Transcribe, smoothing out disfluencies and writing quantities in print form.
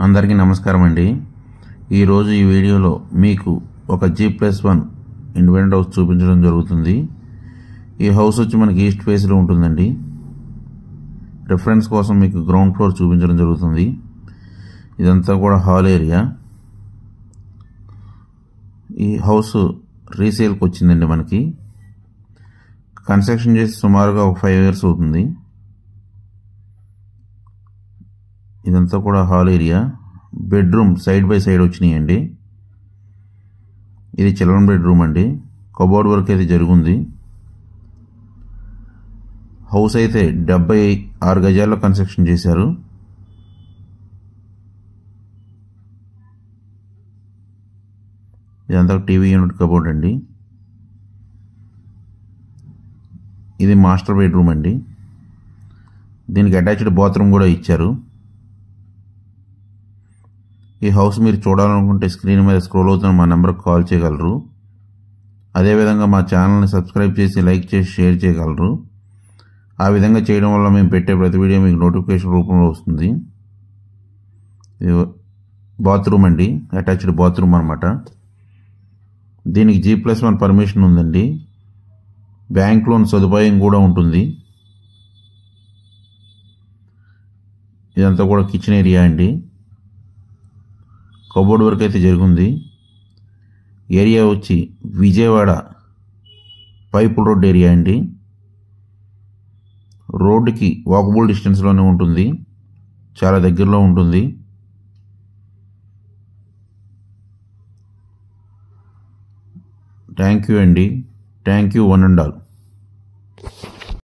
అందరికీ నమస్కారం అండి. ఈరోజు ఈ వీడియోలో మీకు ఒక G+1 ఇండిపెండెంట్ హౌస్ చూపించడం జరుగుతుంది. ఈ హౌస్ వచ్చి మనకి ఈస్ట్ ఫేస్లో ఉంటుందండి. రిఫరెన్స్ కోసం మీకు గ్రౌండ్ ఫ్లోర్ చూపించడం జరుగుతుంది. ఇదంతా కూడా హాల్ ఏరియా. ఈ హౌస్ రీసేల్కి వచ్చిందండి. మనకి కన్స్ట్రక్షన్ చేసి సుమారుగా ఒక 5 years అవుతుంది. ఇదంతా కూడా hall area. Bedroom side by side వచ్చినాయండి. ఇది చిల్డ్రన్ బెడ్రూమ్ అండి. కబోర్డ్ వర్క్ అయితే జరుగుంది. హౌస్ అయితే 76 గజాల్లో కన్స్ట్రక్షన్ చేశారు. ఇదంతా టీవీ యూనిట్ కబోర్డ్ అండి. ఇది మాస్టర్ బెడ్రూమ్ అండి. దీనికి అటాచ్డ్ బాత్రూమ్ కూడా ఇచ్చారు. ఈ హౌస్ మీరు చూడాలనుకుంటే స్క్రీన్ మీద స్క్రోల్ అవుతున్న మా నెంబర్కి కాల్ చేయగలరు. అదేవిధంగా మా ఛానల్ని సబ్స్క్రైబ్ చేసి లైక్ చేసి షేర్ చేయగలరు. ఆ విధంగా చేయడం వల్ల మేము పెట్టే ప్రతి వీడియో మీకు నోటిఫికేషన్ రూపంలో వస్తుంది. ఇది బాత్రూమ్ అండి, అటాచ్డ్ బాత్రూమ్ అనమాట. దీనికి G+1 పర్మిషన్ ఉందండి. బ్యాంక్ లోన్ సదుపాయం కూడా ఉంటుంది. ఇదంతా కూడా కిచెన్ ఏరియా అండి. కబోర్డ్ వర్క్ అయితే జరిగింది. ఏరియా వచ్చి విజయవాడ పైపుల్ రోడ్ ఏరియా అండి. రోడ్డుకి వాకబుల్ డిస్టెన్స్లోనే ఉంటుంది, చాలా దగ్గరలో ఉంటుంది. థ్యాంక్ యూ అండి. Thank you one and all.